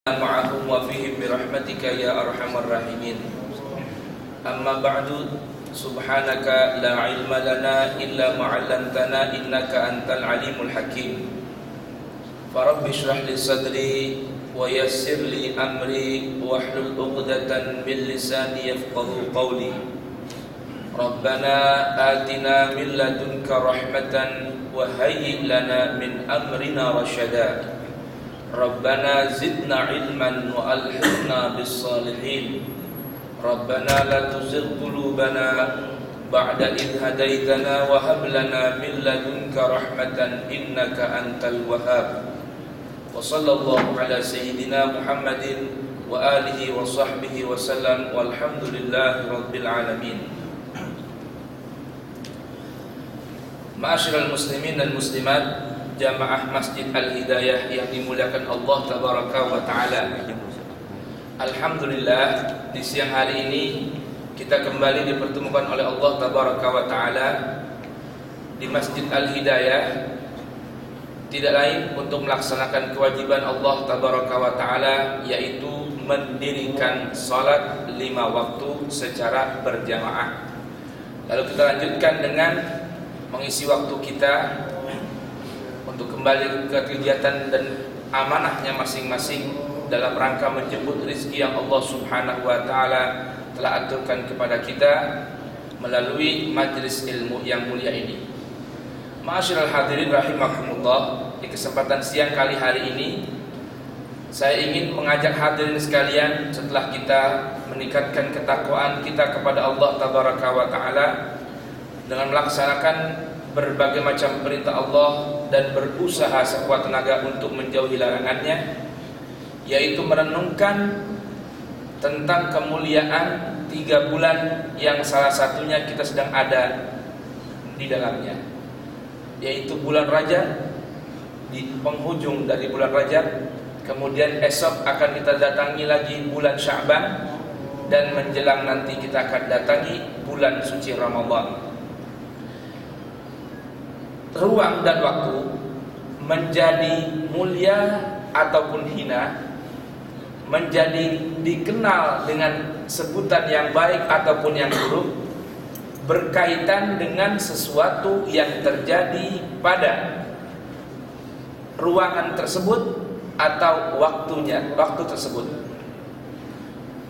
معهم وفيهم برحمتك يا أرحم الراحمين. أما بعد سبحانك لا علم لنا إلا ما علمتنا إنك أنت العليم الحكيم. فرب اشرح لي صدري ويسر لي أمري واحلل عقدة من لساني يفقهوا قولي. ربنا آتنا من لدنك رحمة وهيئ لنا من أمرنا رشدا. ربنا زدنا علما وألحقنا بالصالحين. ربنا لا تزغ قلوبنا بعد إذ هديتنا وهب لنا من لدنك رحمة إنك أنت الوهاب. وصلى الله على سيدنا محمد وآله وصحبه وسلم والحمد لله رب العالمين. Ma'asyiral muslimin dan muslimat, jamaah Masjid Al-Hidayah yang dimuliakan Allah Tabaraka wa Ta'ala. Alhamdulillah, di siang hari ini kita kembali dipertemukan oleh Allah Tabaraka wa Ta'ala di Masjid Al-Hidayah, tidak lain untuk melaksanakan kewajiban Allah Tabaraka wa Ta'ala, yaitu mendirikan salat 5 waktu secara berjamaah. Lalu kita lanjutkan dengan mengisi waktu kita untuk kembali ke kegiatan dan amanahnya masing-masing dalam rangka menjemput rezeki yang Allah Subhanahu wa Ta'ala telah aturkan kepada kita melalui majelis ilmu yang mulia ini. Ma'asyiral hadirin rahimakumullah, di kesempatan siang kali hari ini saya ingin mengajak hadirin sekalian, setelah kita meningkatkan ketakwaan kita kepada Allah Tabaraka wa Ta'ala dengan melaksanakan berbagai macam perintah Allah dan berusaha sekuat tenaga untuk menjauhi larangannya, yaitu merenungkan tentang kemuliaan 3 bulan yang salah satunya kita sedang ada di dalamnya, yaitu bulan Rajab. Di penghujung dari bulan Rajab, kemudian esok akan kita datangi lagi bulan Sya'ban, dan menjelang nanti kita akan datangi bulan suci Ramadan. Ruang dan waktu menjadi mulia ataupun hina, menjadi dikenal dengan sebutan yang baik ataupun yang buruk, berkaitan dengan sesuatu yang terjadi pada ruangan tersebut atau waktu tersebut.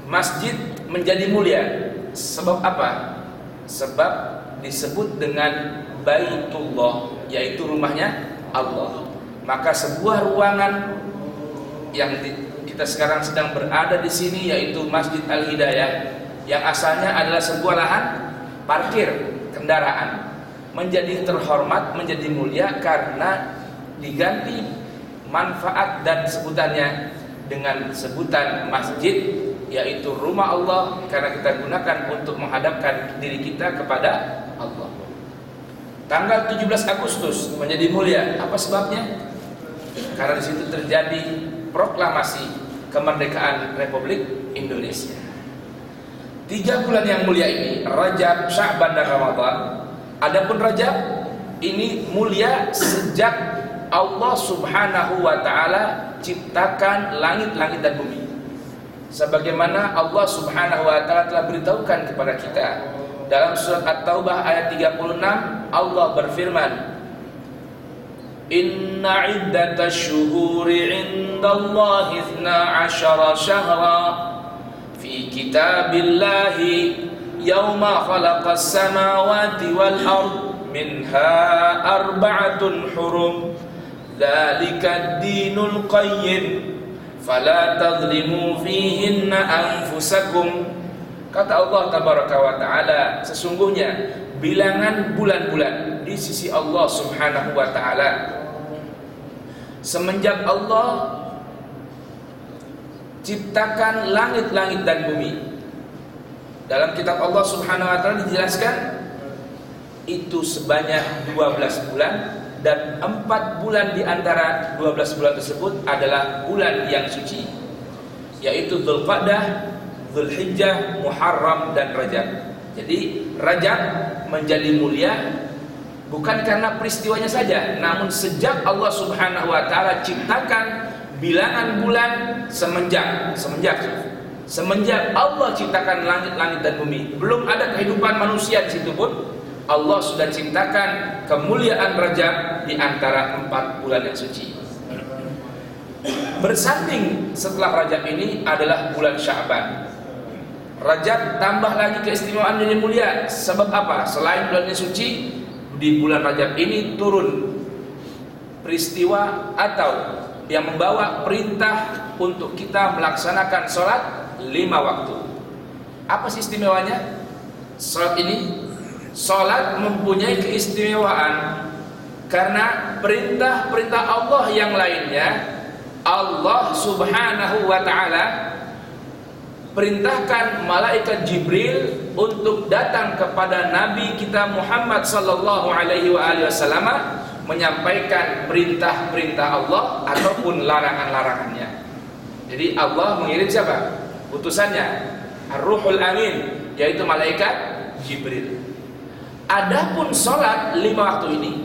Masjid menjadi mulia sebab apa? Sebab disebut dengan Baitullah, yaitu rumahnya Allah. Maka sebuah ruangan yang kita sekarang sedang berada di sini, yaitu Masjid Al-Hidayah, yang asalnya adalah sebuah lahan parkir kendaraan, menjadi terhormat, menjadi mulia karena diganti manfaat dan sebutannya dengan sebutan masjid, yaitu rumah Allah, karena kita gunakan untuk menghadapkan diri kita kepada Allah. Tanggal 17 Agustus menjadi mulia. Apa sebabnya? Karena di situ terjadi proklamasi kemerdekaan Republik Indonesia. 3 bulan yang mulia ini, Rajab, Sya'ban dan Ramadan. Adapun Rajab ini mulia sejak Allah Subhanahu wa Ta'ala ciptakan langit-langit dan bumi. Sebagaimana Allah Subhanahu wa Ta'ala telah beritahukan kepada kita dalam surat At-Taubah ayat 36, Allah berfirman, Inna iddatash syuhuri indallahi 12 syahra fi kitabillahi yawma khalaqas samawati wal ard minha 4 hurum dzalika ad-dinul qayyim fala tadhlimu fihinna anfusakum. Kata Allah Tabaraka wa Ta'ala, sesungguhnya bilangan bulan-bulan di sisi Allah Subhanahu wa Ta'ala semenjak Allah ciptakan langit-langit dan bumi. Dalam kitab Allah Subhanahu wa Ta'ala dijelaskan itu sebanyak 12 bulan, dan 4 bulan di antara 12 bulan tersebut adalah bulan yang suci, yaitu Dzulqa'dah, Dzulhijjah, Muharram dan Rajab. Jadi Rajab menjadi mulia bukan karena peristiwanya saja, namun sejak Allah Subhanahu wa Ta'ala ciptakan bilangan bulan semenjak Allah ciptakan langit-langit dan bumi. Belum ada kehidupan manusia di situ pun Allah sudah ciptakan kemuliaan Rajab di antara 4 bulan yang suci. Bersanding setelah Rajab ini adalah bulan Sya'ban. Rajab tambah lagi keistimewaan yang mulia. Sebab apa? Selain bulan yang suci, di bulan Rajab ini turun peristiwa atau yang membawa perintah untuk kita melaksanakan sholat 5 waktu. Apa sih istimewanya sholat ini? Sholat mempunyai keistimewaan karena perintah-perintah Allah yang lainnya Allah subhanahu wa ta'ala perintahkan malaikat Jibril untuk datang kepada Nabi kita Muhammad sallallahu alaihi wasallam menyampaikan perintah-perintah Allah ataupun larangan-larangannya. Jadi Allah mengirim siapa? Utusannya Ar-Ruhul Amin, yaitu malaikat Jibril. Adapun sholat 5 waktu ini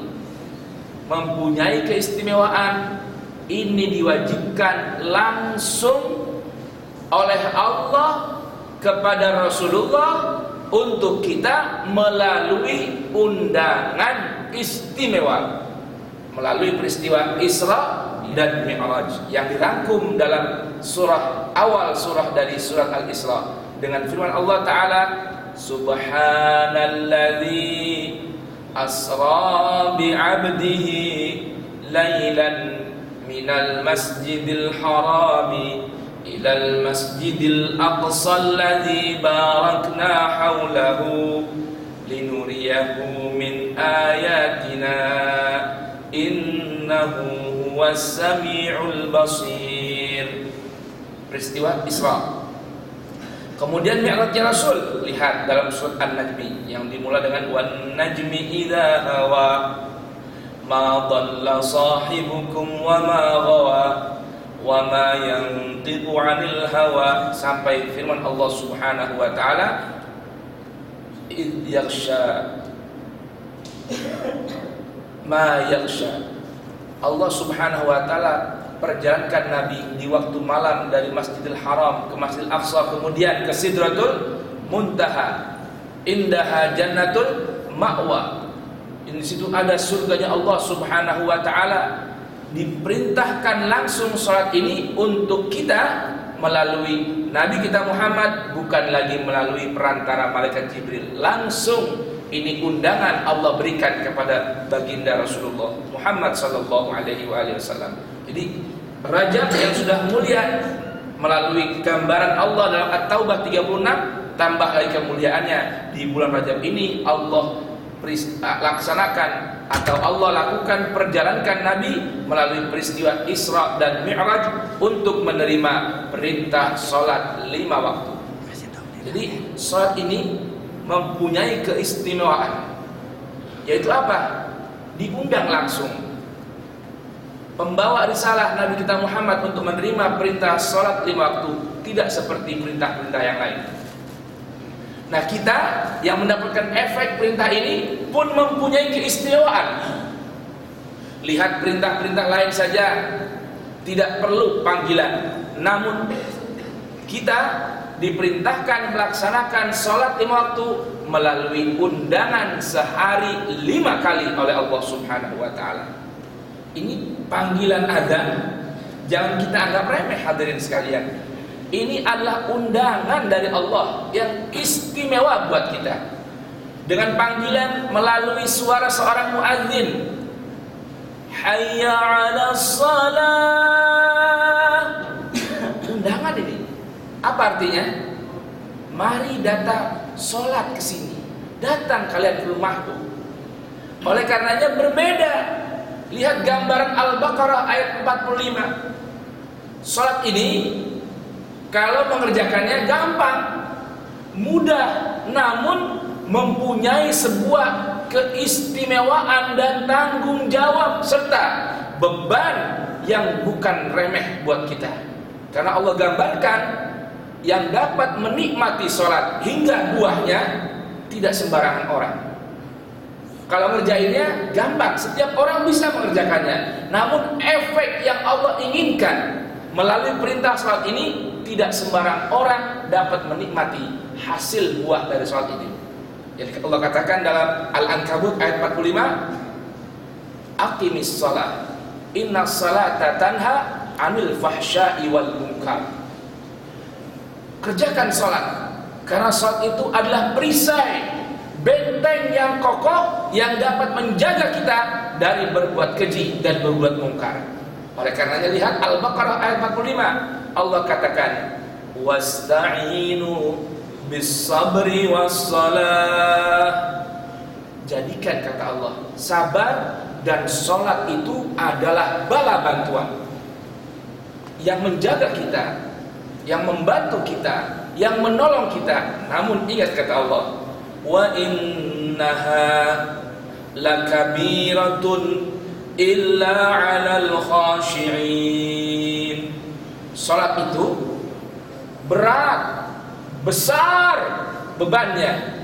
mempunyai keistimewaan. Ini diwajibkan langsung oleh Allah kepada Rasulullah untuk kita melalui undangan istimewa, melalui peristiwa Isra dan Mi'raj yang dirangkum dalam awal surah dari surat Al-Isra dengan firman Allah Ta'ala, Subhanalladzi asra bi'abdihi laylan minal masjidil harami ilal masjidil aqsa alladzi barakna haulahu linuriyahu min ayatina innahu huwas sami'ul basir. Peristiwa Isra. Kemudian Mi'rajnya Rasul, lihat dalam surat An-Najmi yang dimulai dengan wan najmi idza hawa ma dhalla sahibukum wa ma ghawa wa ma yantiqu 'anil hawa sampai firman Allah Subhanahu wa taala id yakhsha ma yakhsha. Allah Subhanahu wa taala perjalankan Nabi di waktu malam dari Masjidil Haram ke Masjidil Aqsa, kemudian ke Sidratul Muntaha, indaha jannatul ma'wa. Di situ ada surganya Allah Subhanahu wa taala. Diperintahkan langsung salat ini untuk kita melalui Nabi kita Muhammad, bukan lagi melalui perantara malaikat Jibril. Langsung ini undangan Allah berikan kepada baginda Rasulullah Muhammad sallallahu alaihi wasallam. Jadi Rajab yang sudah mulia melalui gambaran Allah dalam At-Taubah 36, tambah lagi kemuliaannya di bulan Rajab ini Allah laksanakan atau Allah lakukan perjalankan Nabi melalui peristiwa Isra dan Mi'raj untuk menerima perintah sholat 5 waktu. Jadi sholat ini mempunyai keistimewaan, yaitu apa? Diundang langsung pembawa risalah Nabi kita Muhammad untuk menerima perintah sholat 5 waktu, tidak seperti perintah-perintah yang lain. Nah, kita yang mendapatkan efek perintah ini pun mempunyai keistimewaan. Lihat perintah-perintah lain saja tidak perlu panggilan, namun kita diperintahkan melaksanakan sholat 5 waktu melalui undangan sehari 5 kali oleh Allah Subhanahu wa ta'ala. Ini panggilan adzan, jangan kita anggap remeh hadirin sekalian. Ini adalah undangan dari Allah yang istimewa buat kita. Dengan panggilan melalui suara seorang muadzin, hayya 'alas shalah. Undangan ini. Apa artinya? Mari datang sholat ke sini. Datang kalian ke rumahku. Oleh karenanya berbeda. Lihat gambaran Al-Baqarah ayat 45. Sholat ini kalau mengerjakannya gampang, mudah, namun mempunyai sebuah keistimewaan dan tanggung jawab serta beban yang bukan remeh buat kita. Karena Allah gambarkan yang dapat menikmati sholat hingga buahnya tidak sembarangan orang. Kalau ngerjainnya gampang, setiap orang bisa mengerjakannya. Namun efek yang Allah inginkan Melalui perintah salat ini tidak sembarang orang dapat menikmati hasil buah dari salat ini. Jadi Allah katakan dalam Al-Ankabut ayat 45, aqimis shalah innas salata tanha 'anil fahsya'i wal munkar. Kerjakan salat, karena salat itu adalah perisai, benteng yang kokoh yang dapat menjaga kita dari berbuat keji dan berbuat mungkar. Oleh karenanya lihat Al-Baqarah ayat 45, Allah katakan wasta'inu bis sabri was salah. Jadikan, kata Allah, sabar dan sholat itu adalah bala bantuan yang menjaga kita, yang membantu kita, yang menolong kita. Namun ingat, kata Allah, wa innaha lakabiratun illa 'alal khashi'in. Salat itu berat, besar bebannya,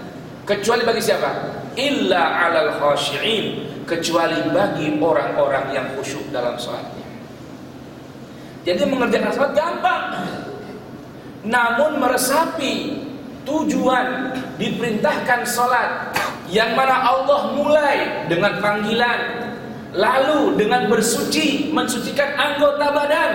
kecuali bagi siapa? Illa 'alal khashi'in, kecuali bagi orang-orang yang khusyuk dalam salatnya. Jadi mengerjakan salat gampang, namun meresapi tujuan diperintahkan salat, yang mana Allah mulai dengan panggilan, lalu dengan bersuci, mensucikan anggota badan,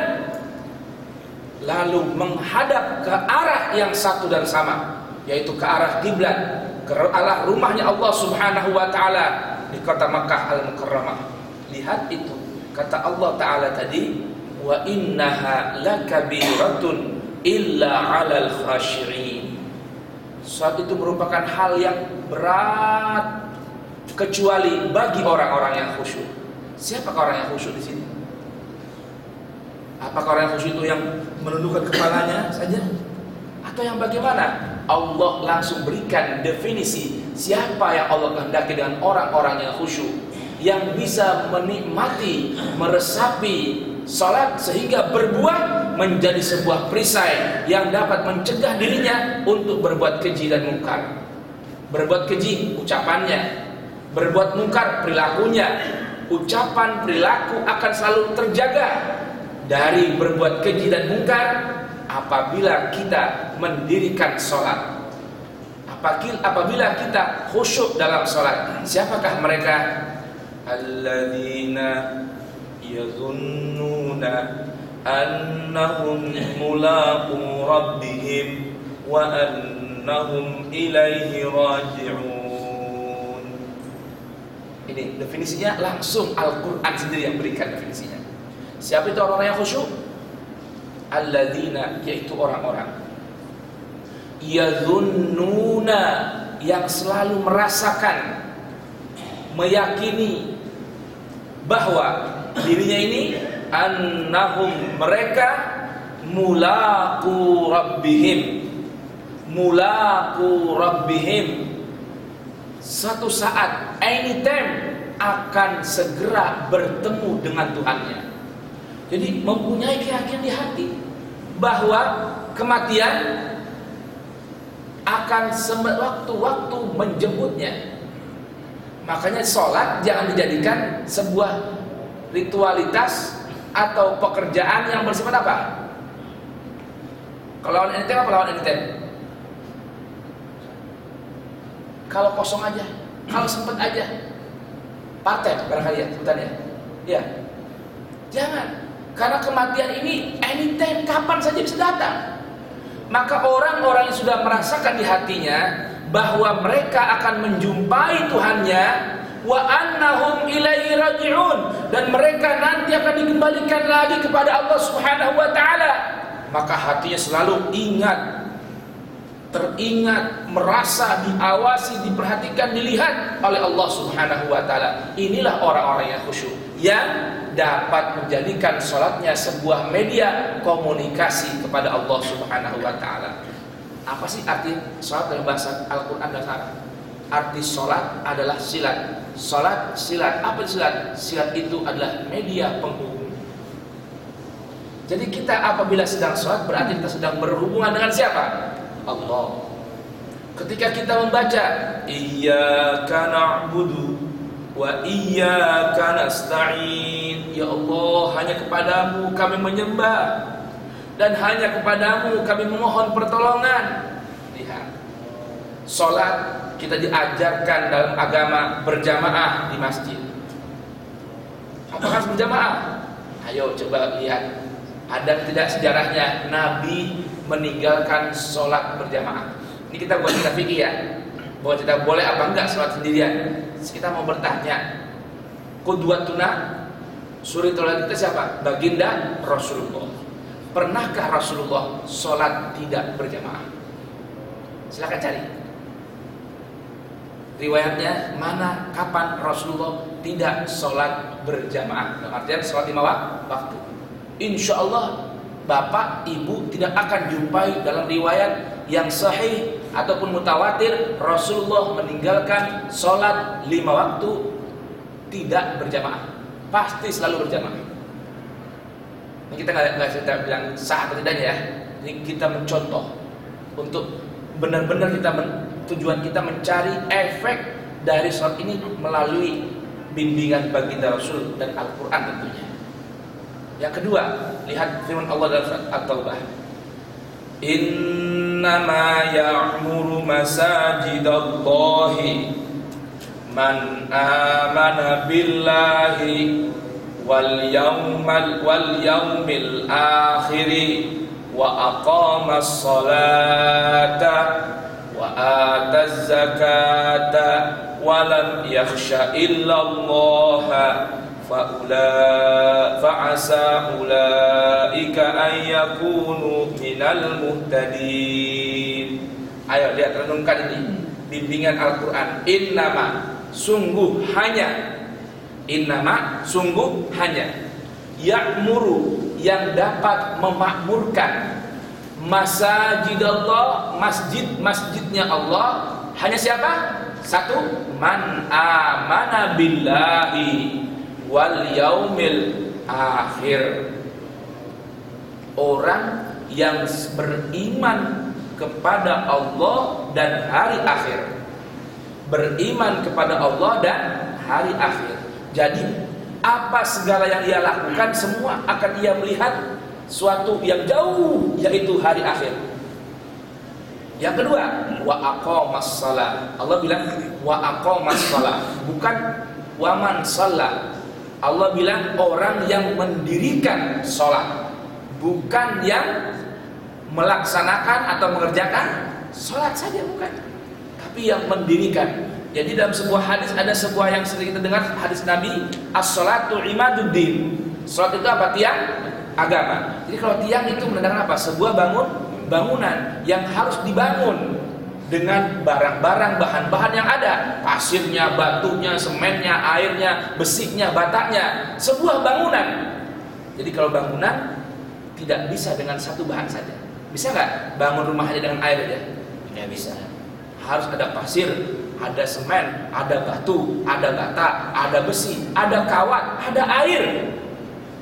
lalu menghadap ke arah yang satu dan sama, yaitu ke arah kiblat, ke arah rumahnya Allah Subhanahu wa taala di kota Makkah Al-Mukarramah. Lihat itu, kata Allah taala tadi, wa innaha lakabiratun illa 'alal khashirin. Saat itu merupakan hal yang berat kecuali bagi orang-orang yang khusyuk. Siapakah orang yang khusyuk di sini? Apakah orang yang khusyuk itu yang menundukkan kepalanya saja? Atau yang bagaimana? Allah langsung berikan definisi siapa yang Allah kehendaki dengan orang-orang yang khusyuk, yang bisa menikmati, meresapi salat sehingga berbuah menjadi sebuah perisai yang dapat mencegah dirinya untuk berbuat keji dan mungkar. Berbuat keji ucapannya, berbuat mungkar perilakunya. Ucapan perilaku akan selalu terjaga dari berbuat keji dan mungkar apabila kita mendirikan salat, apabila kita khusyuk dalam salat. Siapakah mereka? Alladzina yadhunnuna annahum mulaqu rabbihim wa annahum ilaihi raji'un. Ini definisinya langsung Al-Quran sendiri yang berikan definisinya. Siapa itu orang-orang yang khusyuk? Alladzina, yaitu orang-orang yadhunnuna, yang selalu merasakan, meyakini bahwa dirinya ini annahum, mereka mulaqu rabbihim, satu saat, anytime, akan segera bertemu dengan Tuhannya. Jadi mempunyai keyakinan di hati bahwa kematian akan sewaktu-waktu menjemputnya. Makanya sholat jangan dijadikan sebuah ritualitas atau pekerjaan yang bersifat apa? Kalau lawan anytime apa lawan anytime? Kalau kosong aja, kalau sempat aja, partai barangkali ya sebutannya. Ya, jangan, karena kematian ini anytime, kapan saja bisa datang. Maka orang-orang yang sudah merasakan di hatinya bahwa mereka akan menjumpai Tuhannya, wa annahum ilaihi raji'un, dan mereka nanti akan dikembalikan lagi kepada Allah Subhanahu wa taala, maka hatinya selalu teringat, merasa diawasi, diperhatikan, dilihat oleh Allah Subhanahu wa taala. Inilah orang-orang yang khusyuk, yang dapat menjadikan salatnya sebuah media komunikasi kepada Allah Subhanahu wa taala. Apa sih arti salat dalam bahasa Al-Qur'an dan Arab? Arti salat adalah silat. Salat, silat. Apa silat? Silat itu adalah media penghubung. Jadi kita apabila sedang salat berarti kita sedang berhubungan dengan siapa? Allah. Ketika kita membaca iyyaka na'budu wa iyyaka nasta'in, ya Allah, hanya kepadamu kami menyembah, dan hanya kepadamu kami memohon pertolongan. Lihat, sholat kita diajarkan dalam agama berjamaah di masjid. Apakah berjamaah? Ayo coba lihat, ada tidak sejarahnya Nabi meninggalkan sholat berjamaah? Ini kita buat kita fikir ya, bahwa kita boleh apa enggak sholat sendirian. Kita mau bertanya, qudwatuna, suri teladan kita siapa? Baginda Rasulullah. Pernahkah Rasulullah sholat tidak berjamaah? Silakan cari riwayatnya mana, kapan Rasulullah tidak sholat berjamaah. Dalam artian sholat 5 waktu. Insya Allah bapak ibu tidak akan jumpai dalam riwayat yang sahih ataupun mutawatir Rasulullah meninggalkan sholat 5 waktu tidak berjamaah. Pasti selalu berjamaah. Ini kita nggak cerita bilang sah atau tidaknya ya. Ini kita mencontoh untuk benar-benar tujuan kita mencari efek dari sholat ini melalui bimbingan baginda Rasul dan Al-Quran tentunya. Yang kedua, lihat firman Allah dalam surat At-Taubah. Innama ya'muru masajidallahi man amana billahi wal yawmil akhiri wa aqamas salata wa ataz zakata wa lam yakhsha illallaha fa'asa ulaika an yakunu minal muhtadin. Ayo lihat, renungkan ini bimbingan Al-Quran. Innama, sungguh hanya, innama, sungguh hanya, ya'muru, yang dapat memakmurkan, masajidallah, masjid-masjidnya Allah, hanya siapa? Satu, man amana billahi wal yaumil akhir, orang yang beriman kepada Allah dan hari akhir. Beriman kepada Allah dan hari akhir. Jadi apa segala yang ia lakukan semua akan ia melihat suatu yang jauh, yaitu hari akhir. Yang kedua, wa aqamas shalah. Allah bilang wa aqamas shalah, bukan wa man shalla. Allah bilang orang yang mendirikan sholat, bukan yang melaksanakan atau mengerjakan sholat saja, bukan, tapi yang mendirikan. Jadi dalam sebuah hadis ada sebuah yang sering kita dengar, hadis Nabi, as-sholatu imaduddin. Sholat itu apa? Tiang agama. Jadi kalau tiang itu menandakan apa? Sebuah bangunan yang harus dibangun dengan barang-barang, bahan-bahan yang ada, pasirnya, batunya, semennya, airnya, besinya, batanya, sebuah bangunan. Jadi kalau bangunan tidak bisa dengan satu bahan saja. Bisa nggak bangun rumah hanya dengan air aja? Tidak bisa. Harus ada pasir, ada semen, ada batu, ada bata, ada besi, ada kawat, ada air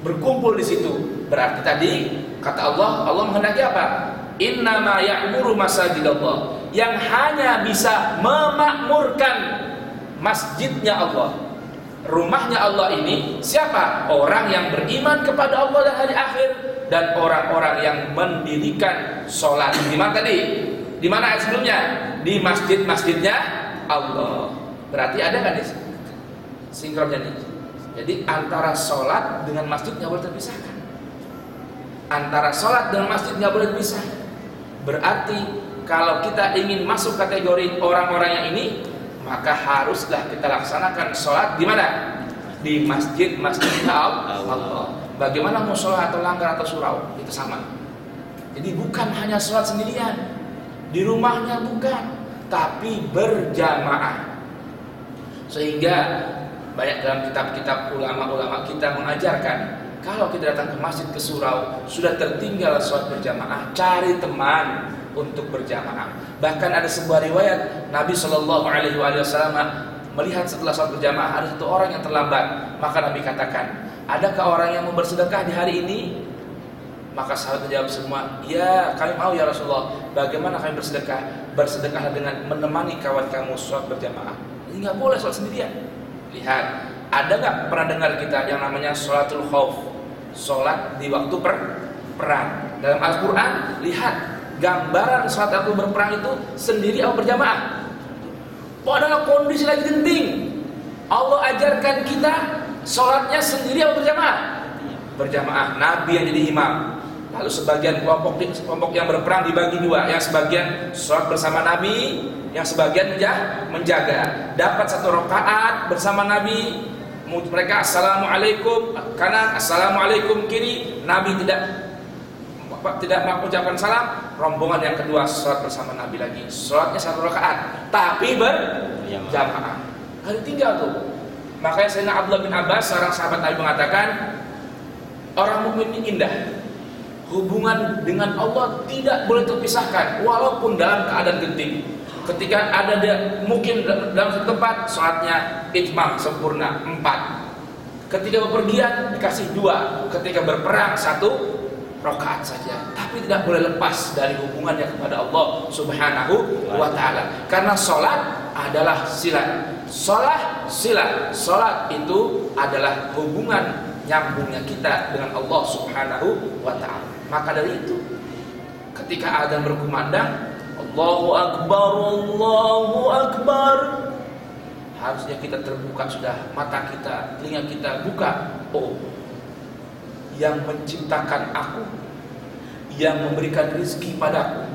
berkumpul di situ. Berarti tadi kata Allah menghendaki apa? Innama ya'muru masajidallah, yang hanya bisa memakmurkan masjidnya Allah, rumahnya Allah ini siapa? Orang yang beriman kepada Allah dan hari akhir, dan orang-orang yang mendirikan sholat. Di mana tadi? Di mana ayat sebelumnya? Di masjid-masjidnya Allah. Berarti ada kan nih sinkronnya nih? Jadi antara sholat dengan masjid nggak boleh terpisahkan. Antara sholat dengan masjid nggak boleh terpisah. Berarti kalau kita ingin masuk kategori orang-orang yang ini, maka haruslah kita laksanakan sholat di mana? Di masjid-masjidnya Allah. Bagaimana mau sholat atau langgar atau surau, itu sama. Jadi bukan hanya sholat sendirian di rumahnya, bukan, tapi berjamaah. Sehingga banyak dalam kitab-kitab ulama-ulama kita mengajarkan, kalau kita datang ke masjid, ke surau, sudah tertinggal sholat berjamaah, cari teman untuk berjamaah. Bahkan ada sebuah riwayat Nabi Shallallahu Alaihi Wasallam melihat setelah sholat berjamaah ada satu orang yang terlambat, maka Nabi katakan, adakah orang yang mau bersedekah di hari ini? Maka sahabat menjawab semua, ya kami mau ya Rasulullah. Bagaimana kami bersedekah? Bersedekah dengan menemani kawan kamu sholat berjamaah. Jadi nggak boleh sholat sendirian. Lihat, ada nggak pernah dengar kita yang namanya sholatul khauf, sholat di waktu perang? Dalam Al-Quran, lihat gambaran salat aku berperang itu sendiri atau berjamaah. Padahal kondisi lagi genting. Allah ajarkan kita sholatnya sendiri atau berjamaah? Berjamaah. Nabi yang jadi imam. Lalu sebagian kelompok yang berperang dibagi dua. Yang sebagian sholat bersama Nabi, yang sebagian menjaga. Dapat 1 rakaat bersama Nabi. Mereka assalamualaikum kanan, assalamualaikum kiri. Nabi tidak mengucapkan salam. Rombongan yang kedua sholat bersama Nabi lagi. Sholatnya 1 rakaat, tapi berjamaah. Hari tinggal tuh. Makanya Sayyidina Abdullah bin Abbas, seorang sahabat Nabi, mengatakan orang mukmin ini indah. Hubungan dengan Allah tidak boleh terpisahkan, walaupun dalam keadaan genting. Ketika ada dia mungkin dalam satu tempat, sholatnya itmam sempurna 4. Ketika bepergian dikasih 2. Ketika berperang 1 rakaat saja. Tapi tidak boleh lepas dari hubungannya kepada Allah Subhanahu wa ta'ala. Karena sholat adalah silat. Sholat itu adalah hubungan nyambungnya kita dengan Allah Subhanahu wa ta'ala. Maka dari itu, ketika adzan berkumandang, Allahu Akbar, Allahu Akbar, harusnya kita terbuka sudah, mata kita, telinga kita buka. Oh, yang menciptakan aku, yang memberikan rezeki padaku,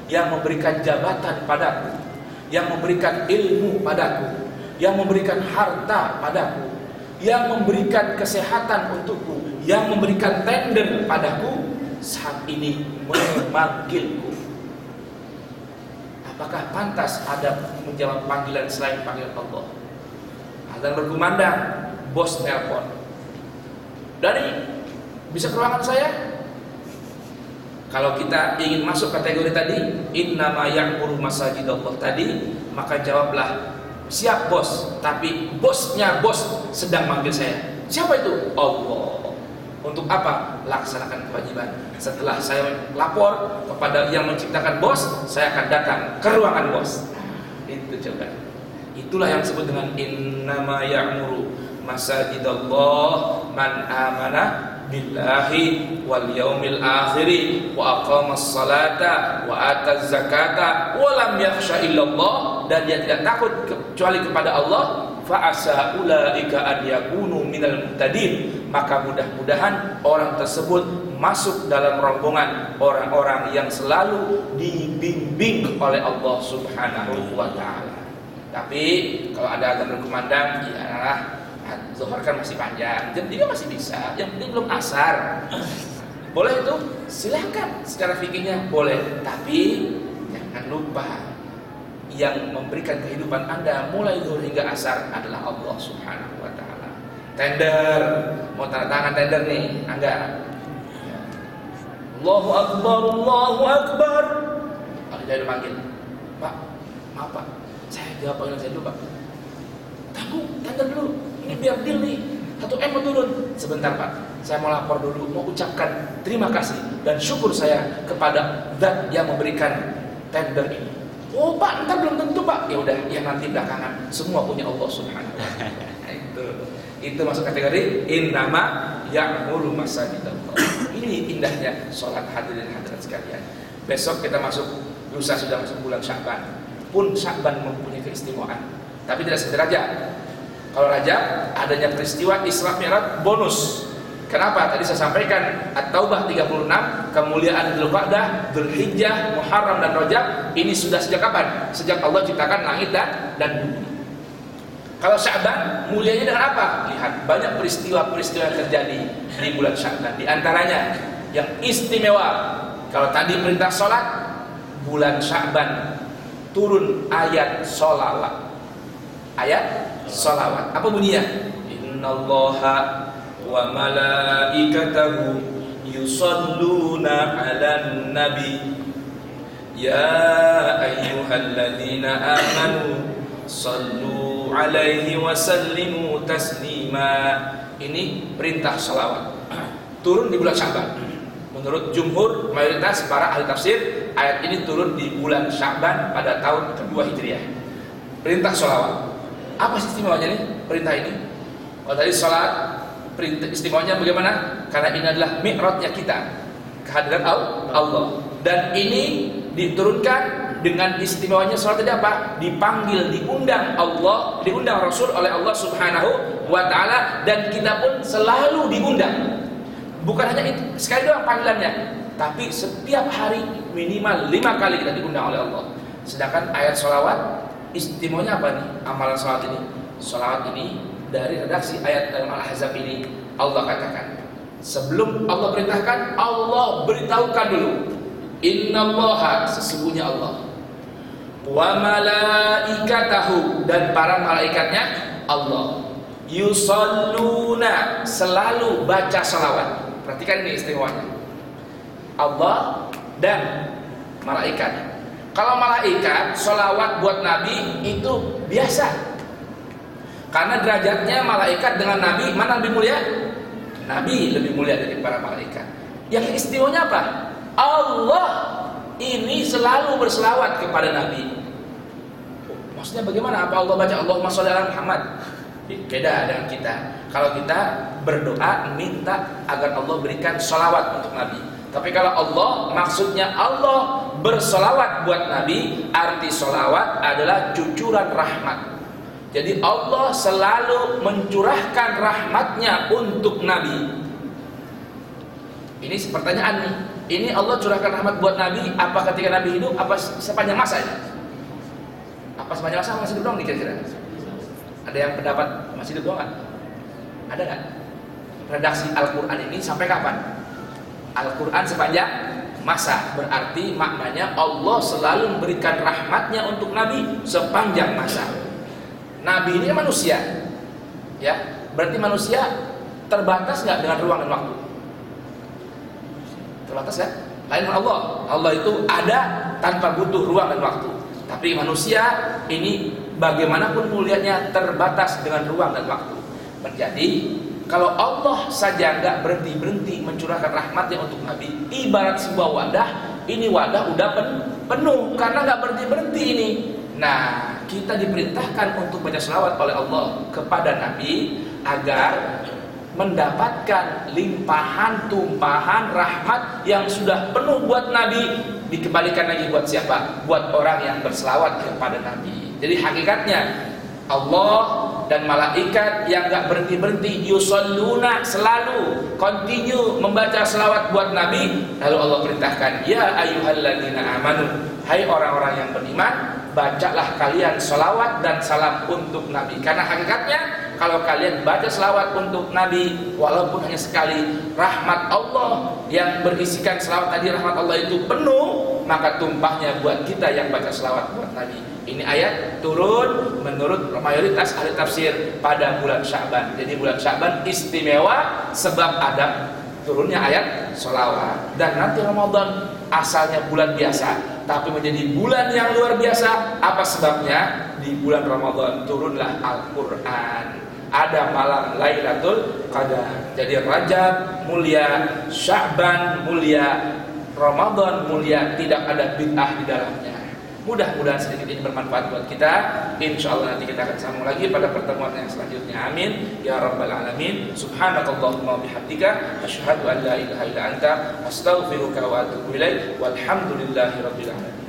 yang memberikan jabatan padaku, yang memberikan ilmu padaku, yang memberikan harta padaku, yang memberikan kesehatan untukku, yang memberikan tender padaku, saat ini memanggilku. Apakah pantas ada menjawab panggilan selain panggilan Allah? Adzan berkumandang, bos nelpon. Dari bisa ke ruangan saya? Kalau kita ingin masuk kategori tadi, innama ya'muru masajidallah tadi, maka jawablah, siap bos, tapi bosnya bos sedang manggil saya. Siapa itu? Allah. Untuk apa? Laksanakan kewajiban. Setelah saya lapor kepada yang menciptakan bos, saya akan datang ke ruangan bos. Itu coba. Itulah yang disebut dengan innama ya'muru masajidallah man amana billahi wal yaumil akhiri wa aqamas salata wa ataz zakata wa lam yakhsha illallah, dan dia tidak takut kecuali kepada Allah. Fa asa ulaika an yakunu minal muhtadin, maka mudah-mudahan orang tersebut masuk dalam rombongan orang-orang yang selalu dibimbing oleh Allah Subhanahu wa ta'ala. Tapi kalau ada adzan berkumandang, ya zuhur kan masih panjang, jam 3 masih bisa, yang penting belum asar. Boleh itu? Silakan, secara fikihnya boleh. Tapi jangan lupa, yang memberikan kehidupan Anda mulai zuhur hingga asar adalah Allah Subhanahu wa ta'ala. Tender, mau tanda tangan tender nih, Anda. Allahu Akbar, Allahu Akbar. Kalau dia dipanggil, Pak, maaf Pak, saya jawab panggilan saya dulu Pak. Tunggu, tender dulu, ini biar deal nih. 1M mau turun. Sebentar Pak, saya mau lapor dulu, mau ucapkan terima kasih dan syukur saya kepada Zat yang memberikan tender ini. Oh Pak, ntar belum tentu Pak. Ya udah, yang nanti belakangan. Semua punya Allah Subhanahu wa ta'ala. Itu masuk kategori innama ya'muru masajidallah. Ini indahnya sholat, hadirin hadirat sekalian. Besok kita masuk, lusa sudah masuk bulan Sya'ban. Pun Sya'ban mempunyai keistimewaan, tapi tidak sederajat. Kalau Rajab adanya peristiwa Isra Mi'raj bonus. Kenapa? Tadi saya sampaikan At-Taubah 36, kemuliaan Dzulqa'dah, Dzulhijjah, Muharram dan Rajab ini sudah sejak kapan? Sejak Allah ciptakan langit dan bumi. Kalau Sya'ban mulianya dengan apa? Lihat, banyak peristiwa-peristiwa yang terjadi di bulan Sya'ban. Di antaranya yang istimewa, kalau tadi perintah sholat, bulan Sya'ban turun ayat sholawat. Ayat sholawat. Apa bunyinya? Innallaha wa malaikatahu yusalluna 'alan nabi ya ayyuhalladzina amanu sallu 'alaihi wa sallimu taslima. Ini perintah shalawat, turun di bulan Sya'ban. Menurut jumhur mayoritas para ahli tafsir, ayat ini turun di bulan Sya'ban pada tahun kedua Hijriah. Perintah shalawat. Apa sih istimewanya nih perintah ini? Kalau tadi sholat, perintah istimewanya bagaimana? Karena ini adalah mi'rajnya kita. kehadiran Allah. Dan ini diturunkan dengan istimewanya salat tadi apa? Dipanggil, diundang Allah, diundang Rasul oleh Allah Subhanahu wa taala, dan kita pun selalu diundang. Bukan hanya itu, sekali doang panggilannya, tapi setiap hari minimal 5 kali kita diundang oleh Allah. Sedangkan ayat sholawat istimewanya apa nih? Amalan sholawat ini. Sholawat ini dari redaksi ayat dalam Al-Ahzab ini Allah katakan, sebelum Allah perintahkan, Allah beritahukan dulu. Innallaha, sesungguhnya Allah, wa malaikatahu, dan para malaikatnya Allah, yusalluna, selalu baca salawat. Perhatikan ini istimewanya, Allah dan malaikat. Kalau malaikat salawat buat Nabi itu biasa, karena derajatnya malaikat dengan Nabi, mana lebih mulia? Nabi lebih mulia dari para malaikat. Yang istimewanya apa? Allah ini selalu berselawat kepada Nabi. Maksudnya bagaimana? Apa Allah baca Allahumma sholli ala Muhammad? Beda dengan kita. Kalau kita berdoa minta agar Allah berikan sholawat untuk Nabi. Tapi kalau Allah, maksudnya Allah bersolawat buat Nabi. Arti solawat adalah cucuran rahmat. Jadi Allah selalu mencurahkan rahmatnya untuk Nabi. Ini pertanyaan nih. Ini Allah curahkan rahmat buat Nabi apa ketika Nabi hidup, apa sepanjang masa ini? Apa sepanjang masa masih hidup doang nih kira-kira? Ada yang pendapat masih hidup doang kan? Ada nggak? Redaksi Al-Quran ini sampai kapan? Al-Quran sepanjang masa, berarti maknanya Allah selalu memberikan rahmatnya untuk Nabi sepanjang masa. Nabi ini manusia, ya, berarti manusia terbatas nggak dengan ruang dan waktu? Terbatas kan? Lain dengan Allah. Allah itu ada tanpa butuh ruang dan waktu. Tapi manusia ini bagaimanapun mulianya terbatas dengan ruang dan waktu. Menjadi kalau Allah saja nggak berhenti mencurahkan rahmatnya untuk Nabi, ibarat sebuah wadah, ini wadah udah penuh karena nggak berhenti ini. Nah, kita diperintahkan untuk baca selawat oleh Allah kepada Nabi agar mendapatkan limpahan tumpahan rahmat yang sudah penuh buat Nabi, dikembalikan lagi buat siapa? Buat orang yang berselawat kepada Nabi. Jadi hakikatnya Allah dan malaikat yang gak berhenti yusalluna, selalu continue membaca selawat buat Nabi. Lalu Allah perintahkan, ya ayyuhalladzina amanu, hai orang-orang yang beriman, bacalah kalian selawat dan salam untuk Nabi. Karena hakikatnya kalau kalian baca selawat untuk Nabi, walaupun hanya sekali, rahmat Allah yang berisikan selawat tadi, rahmat Allah itu penuh, maka tumpahnya buat kita yang baca selawat buat Nabi. Ini ayat turun menurut mayoritas ahli tafsir pada bulan Sya'ban. Jadi bulan Sya'ban istimewa sebab ada turunnya ayat selawat. Dan nanti Ramadan asalnya bulan biasa, tapi menjadi bulan yang luar biasa. Apa sebabnya? Di bulan Ramadan turunlah Al-Quran. Ada malam Lailatul Qadar. Jadi Rajab mulia, Sya'ban mulia, Ramadan mulia, tidak ada bid'ah di dalamnya. Mudah-mudahan sedikit ini bermanfaat buat kita. InsyaAllah nanti kita akan sambung lagi pada pertemuan yang selanjutnya. Amin ya rabbal alamin. Subhanakallahumma bihamdika, asyhadu an la ilaha illa anta, astaghfiruka wa atubu ilaik. Walhamdulillahi rabbil alamin.